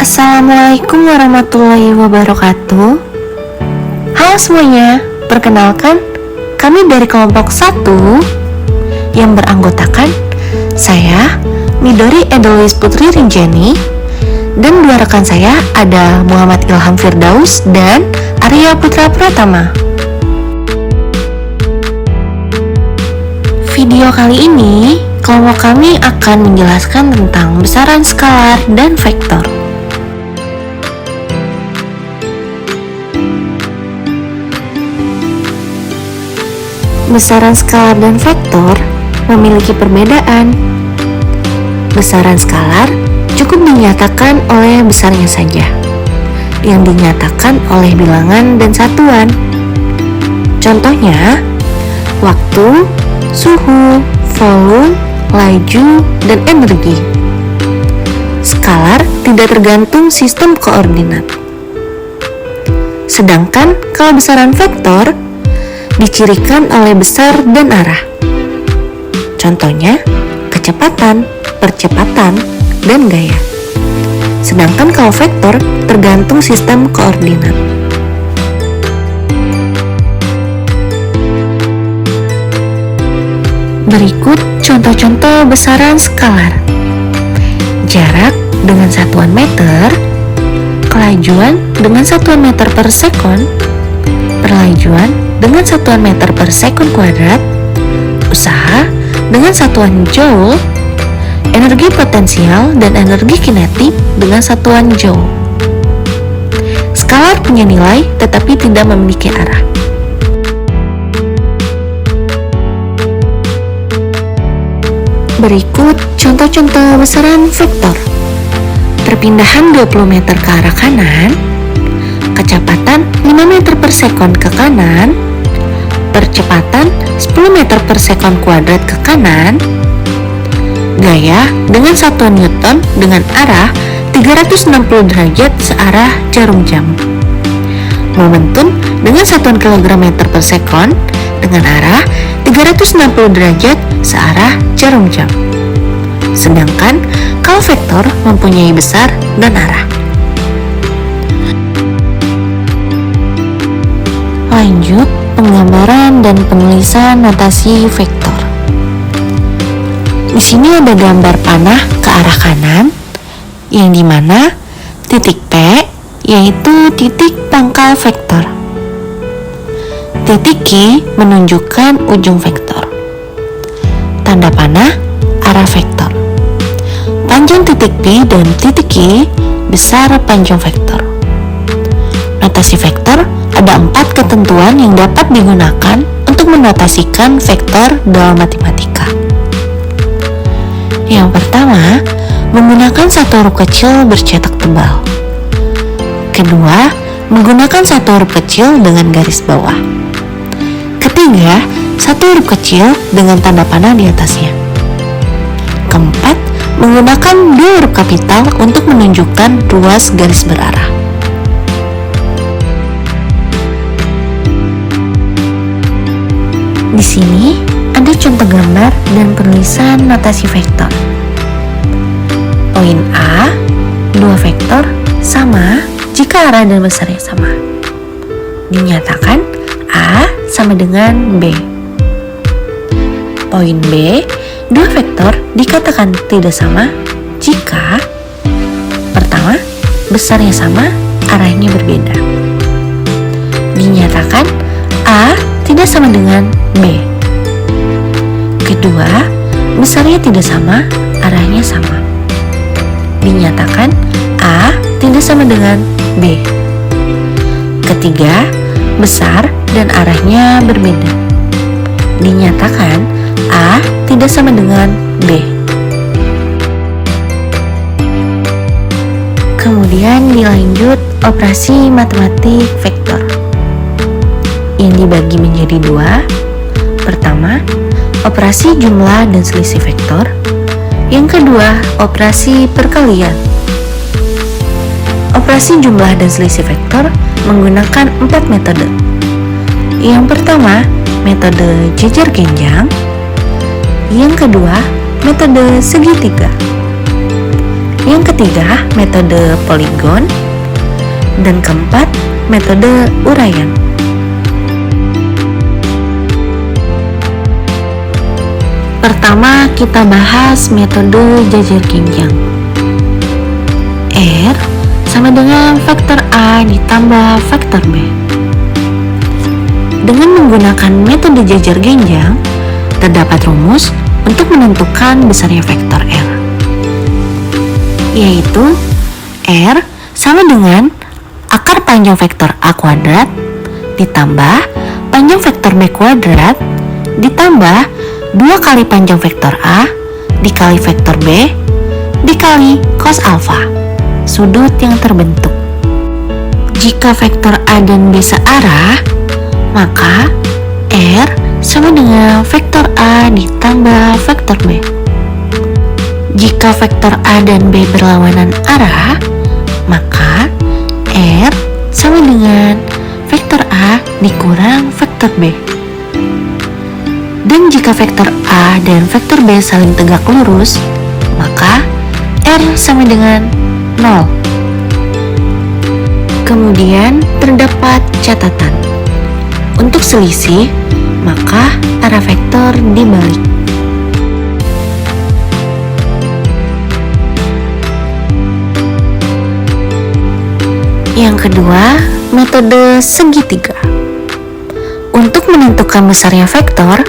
Assalamualaikum warahmatullahi wabarakatuh. Halo semuanya, perkenalkan kami dari kelompok 1 yang beranggotakan saya, Midori Edelis Putri Rinjani, dan dua rekan saya ada Muhammad Ilham Firdaus dan Arya Putra Pratama. Video kali ini, kelompok kami akan menjelaskan tentang besaran skalar dan vektor. Besaran skalar dan vektor memiliki perbedaan. Besaran skalar cukup dinyatakan oleh besarnya saja, yang dinyatakan oleh bilangan dan satuan. Contohnya, waktu, suhu, volume, laju, dan energi. Skalar tidak tergantung sistem koordinat. Sedangkan kalau besaran vektor dicirikan oleh besar dan arah. Contohnya, kecepatan, percepatan, dan gaya. Sedangkan kalau vektor tergantung sistem koordinat. Berikut contoh-contoh besaran skalar. Jarak dengan satuan meter, kelajuan dengan satuan meter per sekon, perlajuan dengan satuan meter per sekon kuadrat, usaha dengan satuan joule, energi potensial dan energi kinetik dengan satuan joule. Skalar punya nilai tetapi tidak memiliki arah. Berikut contoh-contoh besaran vektor. Perpindahan 20 meter ke arah kanan, kecepatan 5 meter per sekon ke kanan, percepatan 10 meter per sekon kuadrat ke kanan, gaya dengan satuan Newton dengan arah 360 derajat searah jarum jam, momentum dengan satuan kilogram meter per sekon dengan arah 360 derajat searah jarum jam. Sedangkan kalau vektor mempunyai besar dan arah. Lanjut, penggambaran dan penulisan notasi vektor. Di sini ada gambar panah ke arah kanan, yang dimana titik P yaitu titik pangkal vektor. Titik Q menunjukkan ujung vektor. Tanda panah arah vektor. Panjang titik P dan titik Q besar panjang vektor. Notasi vektor ada 4 ketentuan yang dapat digunakan untuk menotasikan vektor dalam matematika. Yang pertama, menggunakan satu huruf kecil bercetak tebal. Kedua, menggunakan satu huruf kecil dengan garis bawah. Ketiga, satu huruf kecil dengan tanda panah di atasnya. Keempat, menggunakan dua huruf kapital untuk menunjukkan ruas garis berarah. Di sini ada contoh gambar dan penulisan notasi vektor. Poin A, dua vektor sama jika arah dan besarnya sama. Dinyatakan A sama dengan B. Poin B, dua vektor dikatakan tidak sama jika pertama, besarnya sama, arahnya berbeda. Dinyatakan A tidak sama dengan B. Kedua, besarnya tidak sama, arahnya sama. Dinyatakan A tidak sama dengan B. Ketiga, besar dan arahnya berbeda. Dinyatakan A tidak sama dengan B. Kemudian dilanjut operasi matematik vektor yang dibagi menjadi dua. Pertama, operasi jumlah dan selisih vektor. Yang kedua, operasi perkalian. Operasi jumlah dan selisih vektor menggunakan 4 metode. Yang pertama, metode jejer genjang. Yang kedua, metode segitiga. Yang ketiga, metode poligon. Dan keempat, metode uraian. Pertama, kita bahas metode jajar genjang. R sama dengan vektor A ditambah vektor B. Dengan menggunakan metode jajar genjang, terdapat rumus untuk menentukan besarnya vektor R, yaitu R sama dengan akar panjang vektor A kuadrat ditambah panjang vektor B kuadrat ditambah 2 kali panjang vektor A dikali vektor B dikali cos alfa, sudut yang terbentuk. Jika vektor A dan B searah, maka R sama dengan vektor A ditambah vektor B. Jika vektor A dan B berlawanan arah, maka R sama dengan vektor A dikurang vektor B. Dan jika vektor A dan vektor B saling tegak lurus, maka R sama dengan 0. Kemudian terdapat catatan. Untuk selisih, maka arah vektor dibalik. Yang kedua, metode segitiga. Untuk menentukan besarnya vektor,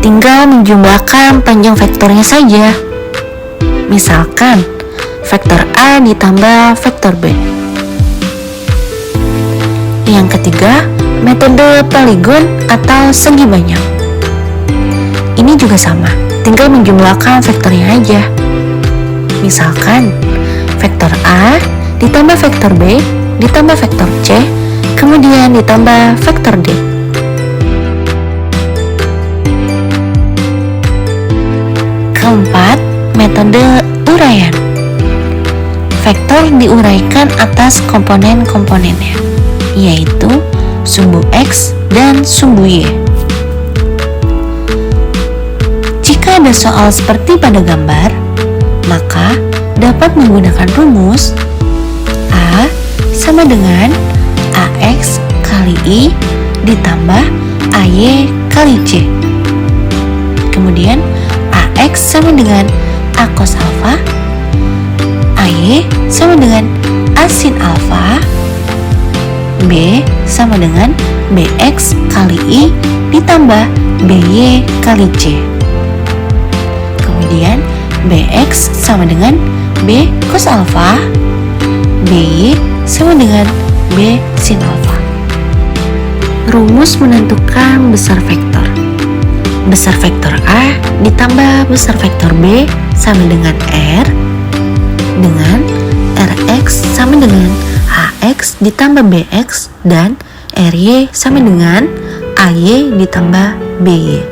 tinggal menjumlahkan panjang vektornya saja. Misalkan, vektor A ditambah vektor B. Yang ketiga, metode poligon atau segi banyak. Ini juga sama, tinggal menjumlahkan vektornya aja. Misalkan, vektor A ditambah vektor B ditambah vektor C, kemudian ditambah vektor D. Keempat, metode uraian. Vektor diuraikan atas komponen-komponennya, yaitu sumbu X dan sumbu Y. Jika ada soal seperti pada gambar, maka dapat menggunakan rumus A sama dengan AX kali I ditambah AY kali C. Kemudian AX sama dengan A cos alfa, AY sama dengan A sin alfa, B sama dengan BX kali I ditambah BY kali C. Kemudian BX sama dengan B cos alfa, BY sama dengan B sin alfa. Rumus menentukan besar vektor. Besar vektor A ditambah besar vektor B sama dengan R, dengan Rx sama dengan Ax ditambah Bx, dan Ry sama dengan Ay ditambah By.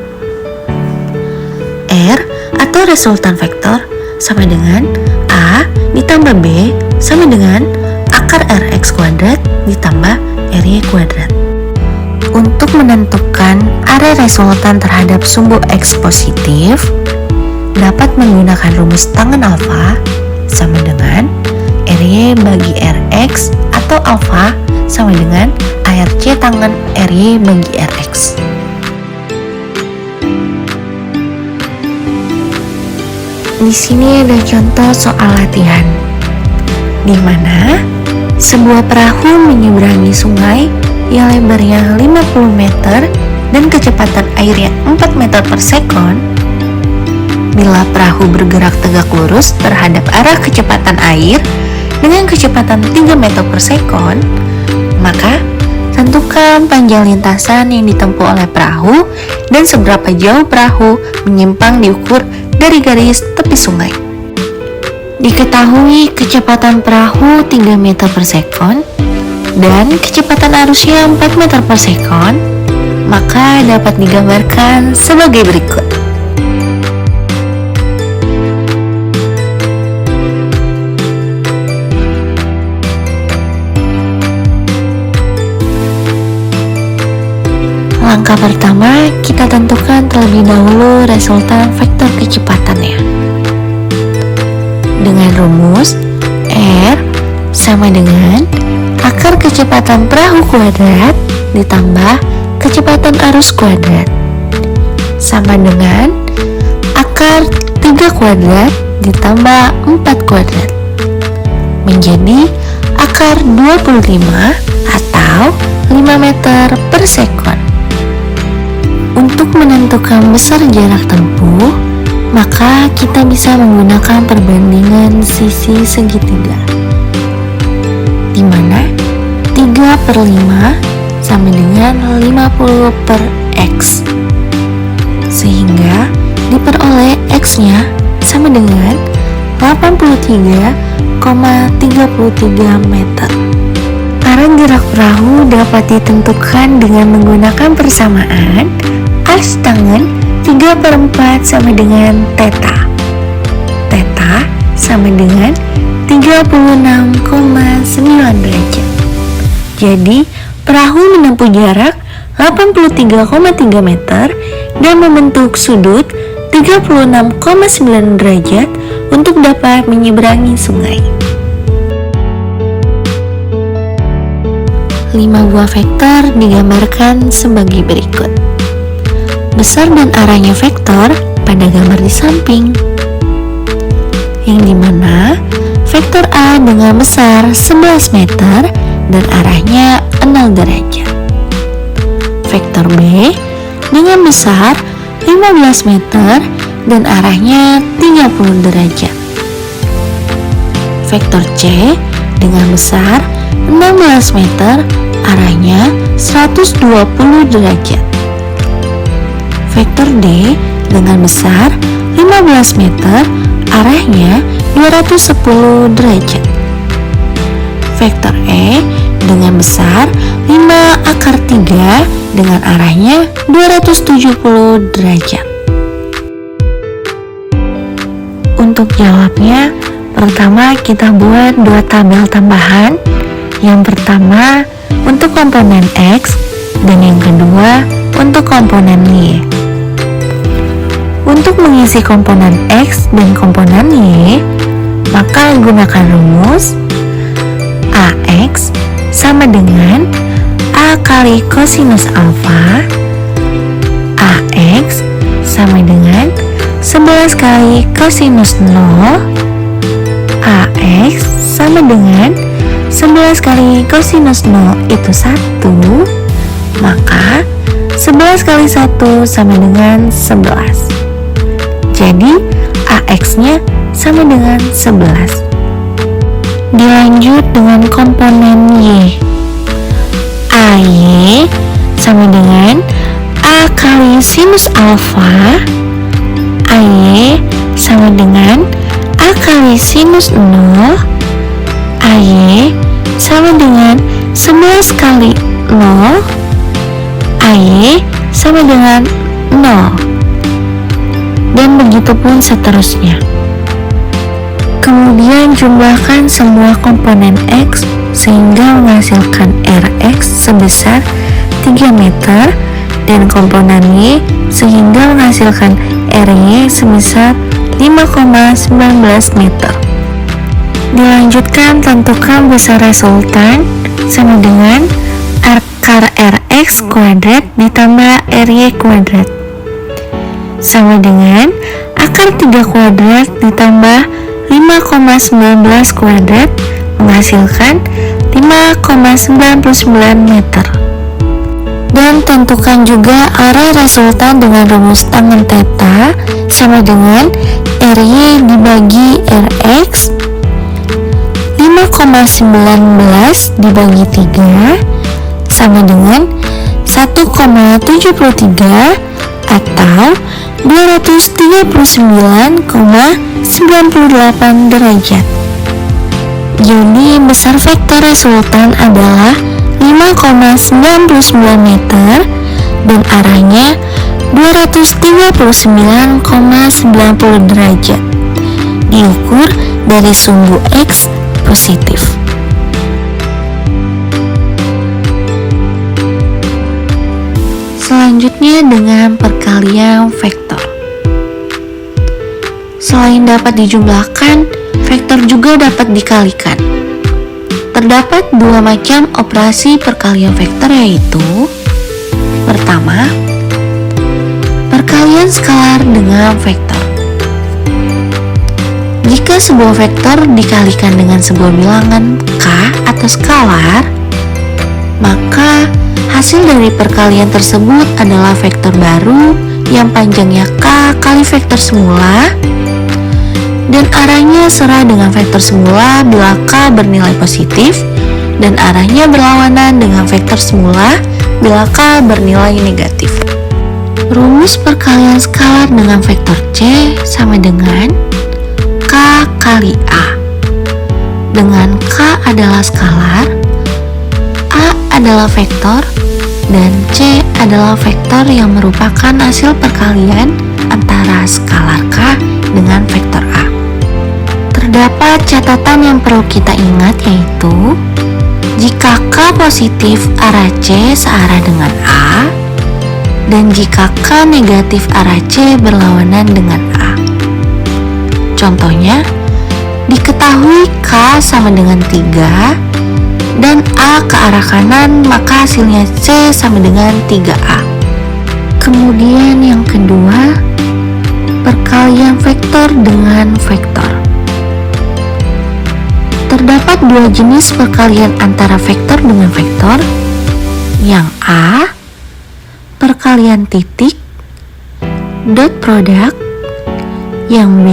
R atau resultan vektor sama dengan A ditambah B sama dengan akar Rx kuadrat ditambah Ry kuadrat. Untuk menentukan area resultan terhadap sumbu X positif, dapat menggunakan rumus tangen alfa sama dengan Ry bagi Rx atau alfa sama dengan ARC tangen Ry bagi Rx. Di sini ada contoh soal latihan, di mana sebuah perahu menyeberangi sungai yang lebarnya 50 meter dan kecepatan airnya 4 meter per sekon. Bila perahu bergerak tegak lurus terhadap arah kecepatan air dengan kecepatan 3 meter per sekon, maka tentukan panjang lintasan yang ditempuh oleh perahu dan seberapa jauh perahu menyimpang diukur dari garis tepi sungai. Diketahui kecepatan perahu 3 meter per sekon dan kecepatan arusnya 4 meter per sekon, maka dapat digambarkan sebagai berikut. Langkah pertama, kita tentukan terlebih dahulu resultan vektor kecepatannya. Dengan rumus R sama dengan akar kecepatan perahu kuadrat ditambah kecepatan arus kuadrat sama dengan akar 3 kuadrat ditambah 4 kuadrat menjadi akar 25 atau 5 meter per sekon. Untuk menentukan besar jarak tempuh, maka kita bisa menggunakan perbandingan sisi segitiga, di mana 3/5 sama dengan 50 per X, sehingga diperoleh X-nya sama dengan 83,33 meter. Arah gerak perahu dapat ditentukan dengan menggunakan persamaan as tangen 3/4 sama dengan theta. Theta sama dengan 36,9 derajat. Jadi, perahu menempuh jarak 83,3 meter dan membentuk sudut 36,9 derajat untuk dapat menyeberangi sungai. 5 buah vektor digambarkan sebagai berikut. Besar dan arahnya vektor pada gambar di samping, yang dimana vektor A dengan besar 11 meter dan arahnya 0 derajat. Vektor B dengan besar 15 meter dan arahnya 30 derajat. Vektor C dengan besar 16 meter, arahnya 120 derajat. Vektor D dengan besar 15 meter, arahnya 210 derajat. Vektor E dengan besar 5 akar 3 dengan arahnya 270 derajat. Untuk jawabnya, pertama kita buat 2 tabel tambahan. Yang pertama untuk komponen X dan yang kedua untuk komponen Y. Untuk mengisi komponen X dan komponen Y, maka gunakan rumus AX sama dengan A kali kosinus alfa. AX sama dengan 11 kali kosinus 0. AX sama dengan 11 kali kosinus 0 itu 1, maka 11 kali 1 sama dengan 11. Jadi AX-nya sama dengan 11. Dilanjut dengan komponen Y. AY sama dengan A kali sinus alfa. AY sama dengan A kali sinus 0. AY sama dengan 11 kali 0. AY sama dengan 0. Dan begitu pun seterusnya. Kemudian jumlahkan semua komponen X sehingga menghasilkan Rx sebesar 3 meter dan komponen Y sehingga menghasilkan Ry sebesar 5,19 meter. Dilanjutkan tentukan besar resultan sama dengan akar Rx kuadrat ditambah Ry kuadrat sama dengan akar 3 kuadrat ditambah 5,19 kuadrat menghasilkan 5,99 meter. Dan tentukan juga arah resultan dengan rumus tangen theta sama dengan Ry dibagi Rx 5,19 dibagi 3 sama dengan 1,73 atau 239,98 derajat. Jadi besar vektor resultan adalah 5,99 meter dan arahnya 239,90 derajat. Diukur dari sumbu X positif. Selanjutnya dengan perkalian vektor. Selain dapat dijumlahkan, vektor vektor juga dapat dikalikan. Terdapat dua macam operasi perkalian vektor, yaitu pertama, perkalian skalar dengan vektor. Jika sebuah vektor dikalikan dengan sebuah bilangan k atau skalar, maka hasil dari perkalian tersebut adalah vektor baru yang panjangnya k kali vektor semula dan arahnya serah dengan vektor semula bila k bernilai positif dan arahnya berlawanan dengan vektor semula bila k bernilai negatif. Rumus perkalian skalar dengan vektor c sama dengan k kali a, dengan k adalah skalar, a adalah vektor, dan c adalah vektor yang merupakan hasil perkalian antara skalar k dengan vektor a. Terdapat catatan yang perlu kita ingat, yaitu jika k positif, arah c searah dengan a, dan jika k negatif, arah c berlawanan dengan a. Contohnya, diketahui k sama dengan 3 dan a ke arah kanan, maka hasilnya c sama dengan 3a. Kemudian yang kedua, perkalian vektor dengan vektor. Terdapat dua jenis perkalian antara vektor dengan vektor. Yang a, perkalian titik, dot product. Yang b,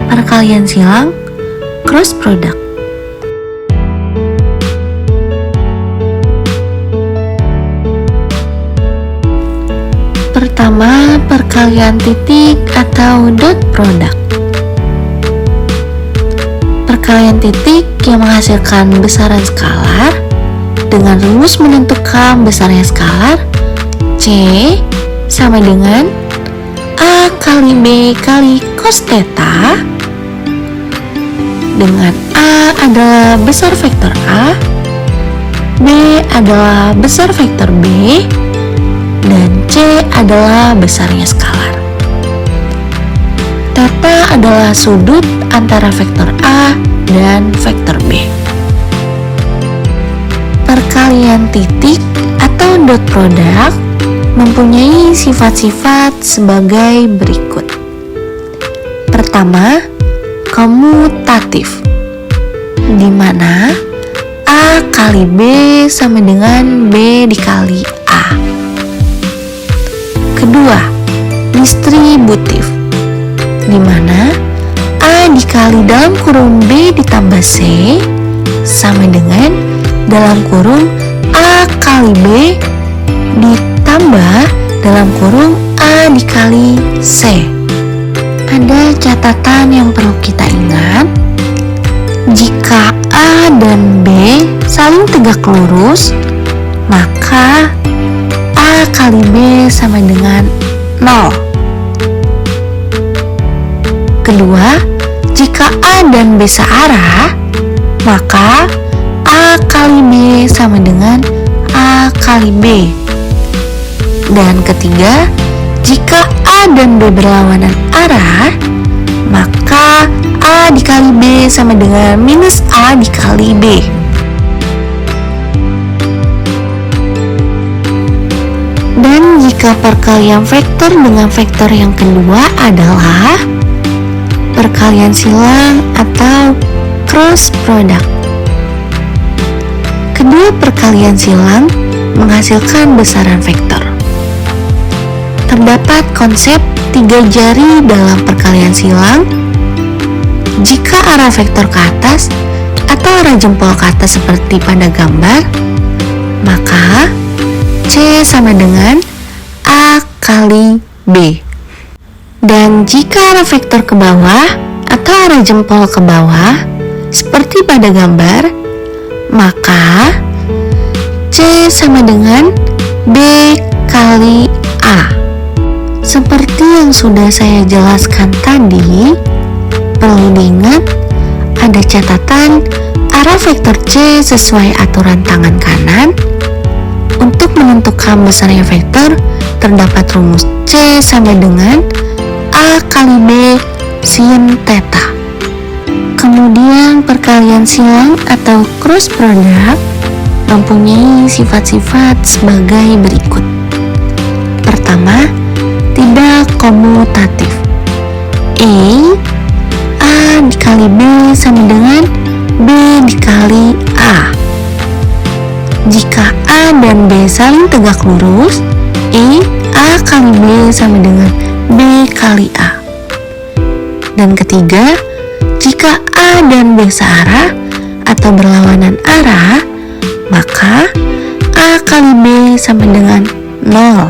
perkalian silang, cross product. Pertama, perkalian titik atau dot product. Perkalian titik yang menghasilkan besaran skalar dengan rumus menentukan besarnya skalar c sama dengan a kali b kali cos theta, dengan a adalah besar vektor a, b adalah besar vektor b, dan c adalah besarnya skalar. Theta adalah sudut antara vektor a dan vektor b. Perkalian titik atau dot product mempunyai sifat-sifat sebagai berikut. Pertama, komutatif, di mana a kali b sama dengan b dikali a. Kedua, distributif, di mana a dikali dalam kurung b ditambah c sama dengan dalam kurung a kali b ditambah dalam kurung a dikali c. Ada catatan yang perlu kita ingat. Jika a dan b saling tegak lurus, maka a kali b sama dengan 0. Kedua, jika a dan b searah, maka a kali b sama dengan a kali b. Dan ketiga, jika a dan b berlawanan arah, maka a dikali b sama dengan minus a dikali b. Dan jika perkalian vektor dengan vektor yang kedua adalah perkalian silang atau cross product. Kedua perkalian silang menghasilkan besaran vektor. Terdapat konsep 3 jari dalam perkalian silang. Jika arah vektor ke atas atau arah jempol ke atas seperti pada gambar, maka C sama dengan A kali B. Dan jika arah vektor ke bawah atau arah jempol ke bawah seperti pada gambar, maka C sama dengan B kali A. Seperti yang sudah saya jelaskan tadi, perlu diingat ada catatan arah vektor C sesuai aturan tangan kanan. Untuk menentukan besarnya vektor, terdapat rumus C sama dengan A kali B sin theta. Kemudian perkalian silang atau cross product mempunyai sifat-sifat sebagai berikut. Pertama, tidak komutatif. A dikali B sama dengan B dikali A. Jika A dan B saling tegak lurus, A kali B sama dengan B kali A. Dan ketiga, jika A dan B searah atau berlawanan arah, maka A kali B sama dengan 0.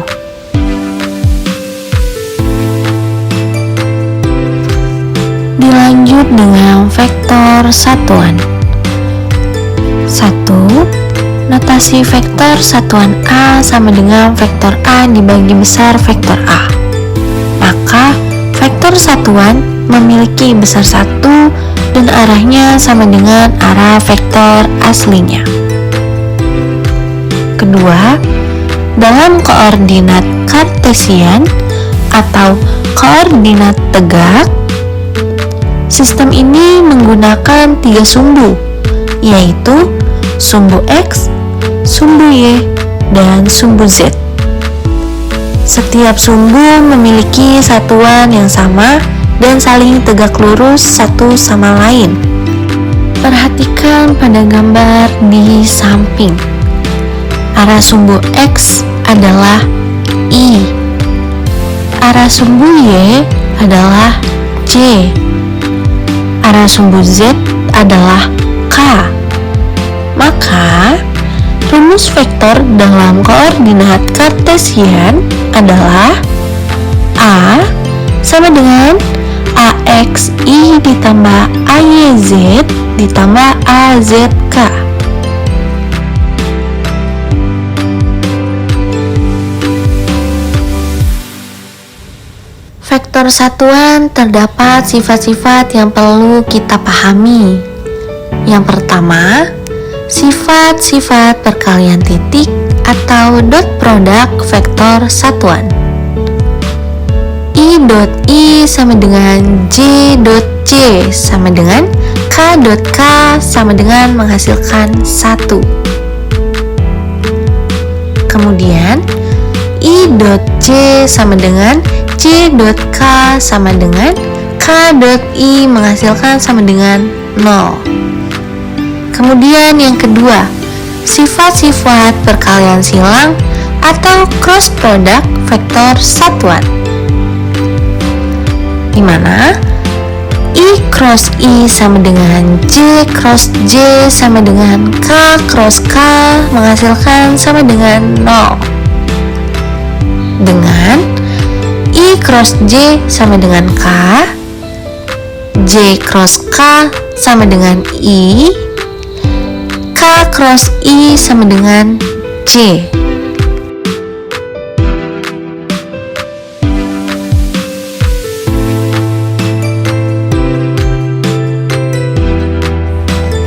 Dilanjut dengan vektor satuan. 1. Notasi vektor satuan A sama dengan vektor A dibagi besar vektor A. Maka vektor satuan memiliki besar 1 dan arahnya sama dengan arah vektor aslinya. Kedua, dalam koordinat kartesian atau koordinat tegak, sistem ini menggunakan 3 sumbu, yaitu sumbu X, sumbu Y, dan sumbu Z. Setiap sumbu memiliki satuan yang sama dan saling tegak lurus satu sama lain. Perhatikan pada gambar di samping. Arah sumbu X adalah I. Arah sumbu Y adalah J. Arah sumbu Z adalah K. Maka, rumus vektor dalam koordinat kartesian adalah A sama dengan AXI ditambah AYZ ditambah AZK. Vektor satuan terdapat sifat-sifat yang perlu kita pahami. Yang pertama, sifat-sifat perkalian titik atau dot product vektor satuan. I dot I sama dengan J dot J sama dengan K dot K sama dengan menghasilkan 1. Kemudian I dot J sama dengan J dot K sama dengan K dot I menghasilkan sama dengan 0. Kemudian yang kedua, sifat-sifat perkalian silang atau cross product vektor satuan, di mana I cross I sama dengan J cross J sama dengan K cross K menghasilkan sama dengan 0. Dengan I cross J sama dengan K, J cross K sama dengan I, K cross I sama dengan J.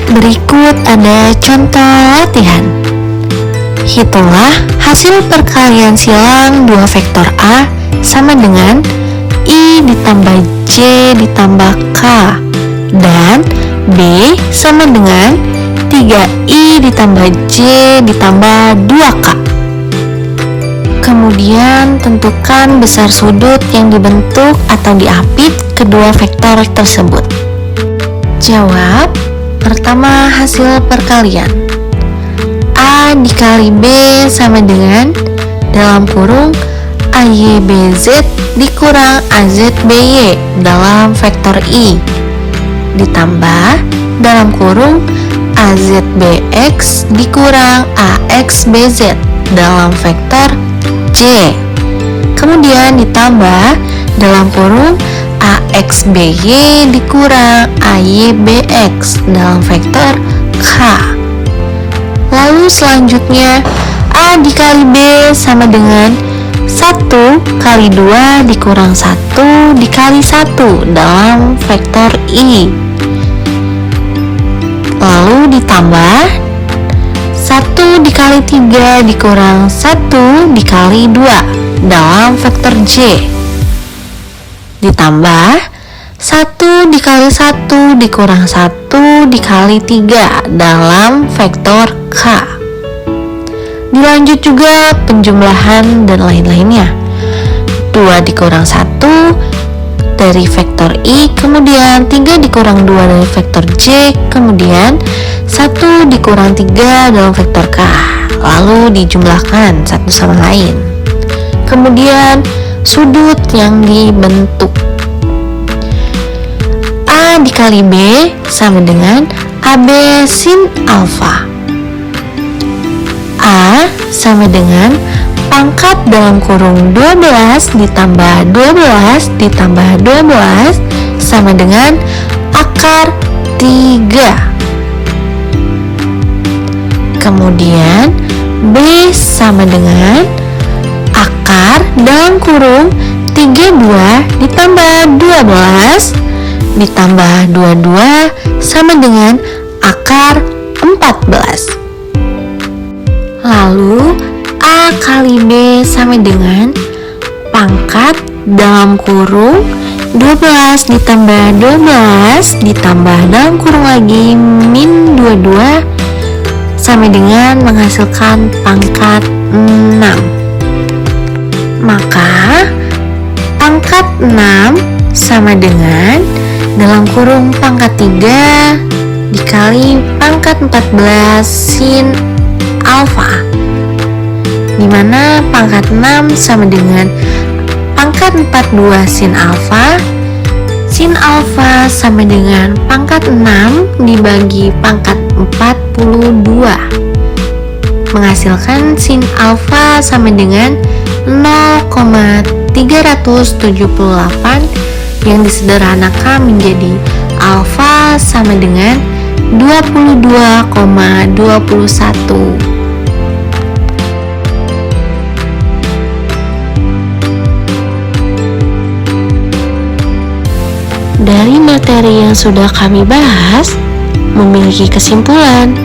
Berikut ada contoh latihan. Hitunglah hasil perkalian silang dua vektor A sama dengan I ditambah J ditambah K dan B sama dengan 3I ditambah J ditambah 2K. Kemudian tentukan besar sudut yang dibentuk atau diapit kedua vektor tersebut. Jawab. Pertama, hasil perkalian A dikali B sama dengan dalam kurung AYBZ dikurang AZBY dalam vektor I ditambah dalam kurung AZBX dikurang AXBZ dalam vektor J. Kemudian ditambah dalam kurung AXBY dikurang AYBX dalam vektor K. Lalu selanjutnya A dikali B sama dengan 1 kali 2 dikurang 1 dikali 1 dalam vektor I. Lalu ditambah 1 dikali 3 dikurang 1 dikali 2 dalam vektor J. Ditambah 1 dikali 1 1 dikurang 1 dikali 3 dalam vektor K. Dilanjut juga penjumlahan dan lain-lainnya. 2 dikurang 1 dari vektor I, kemudian 3 dikurang 2 dari vektor J, kemudian 1 dikurang 3 dalam vektor K, lalu dijumlahkan satu sama lain. Kemudian sudut yang dibentuk. A dikali B sama dengan AB sin alfa. A sama dengan pangkat dalam kurung 12 ditambah 12 ditambah 12 sama dengan akar 3. Kemudian B sama dengan akar dalam kurung 32 ditambah 12 ditambah 22 sama dengan akar 14. Lalu A kali B sama dengan pangkat dalam kurung 12 ditambah 12 ditambah dalam kurung lagi min 22 sama dengan menghasilkan pangkat 6. Maka pangkat 6 sama dengan dalam kurung pangkat 3 dikali pangkat 14 sin alfa, dimana pangkat 6 sama dengan pangkat 42 sin alfa. Sin alfa sama dengan pangkat 6 dibagi pangkat 42, menghasilkan sin alfa sama dengan 0,378 yang disederhanakan menjadi alfa sama dengan 22,21. Dari materi yang sudah kami bahas, memiliki kesimpulan.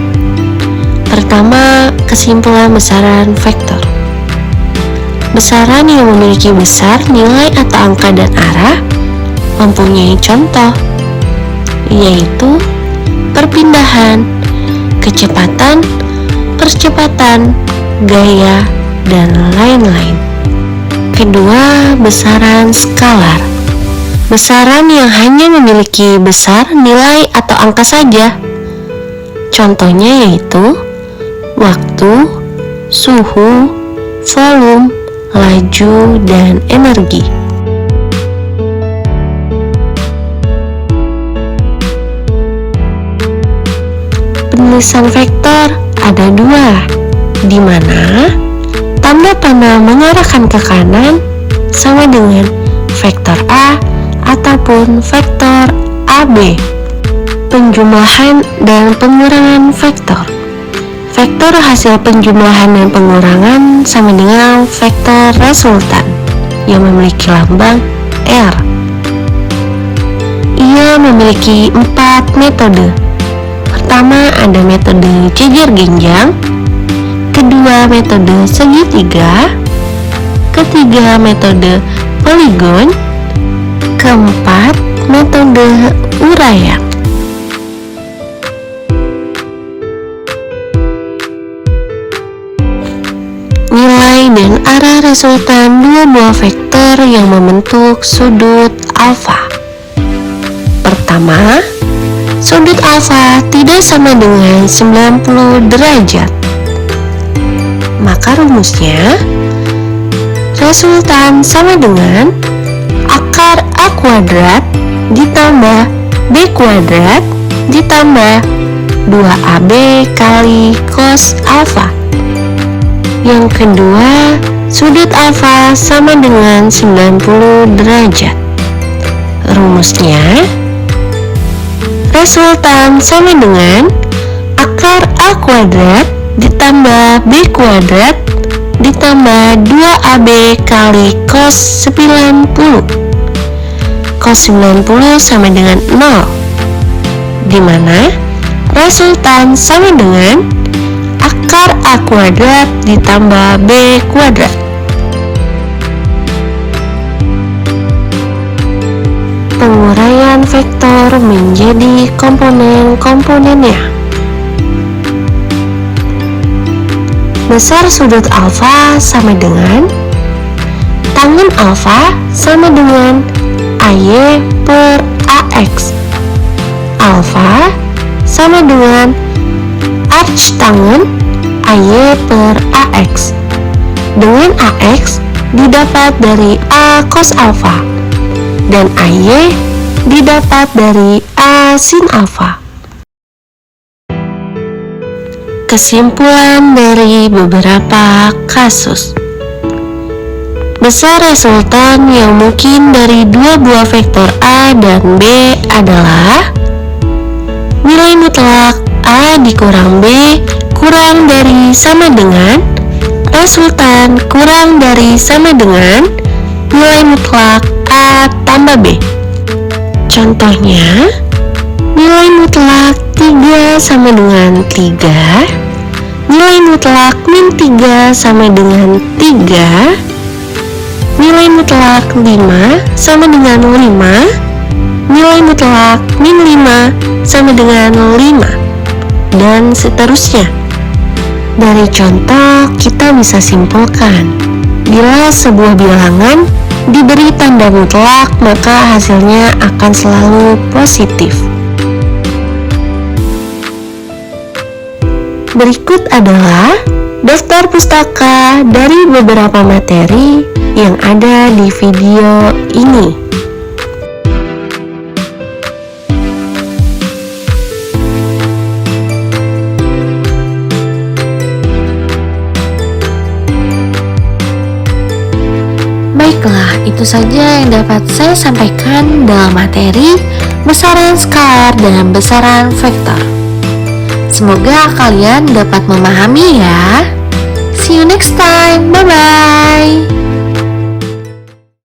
Pertama, kesimpulan besaran vektor. Besaran yang memiliki besar nilai atau angka dan arah mempunyai contoh, yaitu perpindahan, kecepatan, percepatan, gaya, dan lain-lain. Kedua, besaran skalar. Besaran yang hanya memiliki besar nilai atau angka saja. Contohnya yaitu waktu, suhu, volume, laju, dan energi. Penulisan vektor ada dua, di mana tanda panah mengarahkan ke kanan sama dengan vektor A ataupun vektor AB. Penjumlahan dan pengurangan vektor. Vektor hasil penjumlahan dan pengurangan sama dengan vektor resultan yang memiliki lambang R. Ia memiliki 4 metode. Pertama ada metode jejer genjang, kedua metode segitiga, ketiga metode poligon, keempat metode uraian. Nilai dan arah resultan dua buah vektor yang membentuk sudut alfa. Pertama, sudut alfa tidak sama dengan 90 derajat. Maka rumusnya, resultan sama dengan akar A kuadrat ditambah B kuadrat ditambah 2AB kali cos alfa. Yang kedua, sudut alfa sama dengan 90 derajat. Rumusnya, resultan sama dengan akar A kuadrat ditambah B kuadrat ditambah 2AB kali cos 90. Cos 90 sama dengan 0, dimana resultan sama dengan akar A kuadrat ditambah B kuadrat. Penguraian besaran vektor menjadi komponen-komponennya. Besar sudut alfa sama dengan tangen alfa sama dengan AY per AX. Alfa sama dengan arc tangen AY per AX. Dengan AX didapat dari A cos alfa dan AY didapat dari A sin alfa. Kesimpulan dari beberapa kasus. Besar resultan yang mungkin dari dua buah vektor A dan B adalah nilai mutlak A dikurang B kurang dari sama dengan resultan kurang dari sama dengan nilai mutlak A tambah B. Contohnya, nilai mutlak 3 sama dengan 3, nilai mutlak min 3 sama dengan 3, nilai mutlak 5 sama dengan 5, nilai mutlak min 5 sama dengan 5, dan seterusnya. Dari contoh, kita bisa simpulkan, bila sebuah bilangan diberi tanda mutlak, maka hasilnya akan selalu positif. Berikut adalah daftar pustaka dari beberapa materi yang ada di video ini. Baiklah, itu saja yang dapat saya sampaikan dalam materi besaran skalar dan besaran vektor. Semoga kalian dapat memahami ya. See you next time. Bye-bye.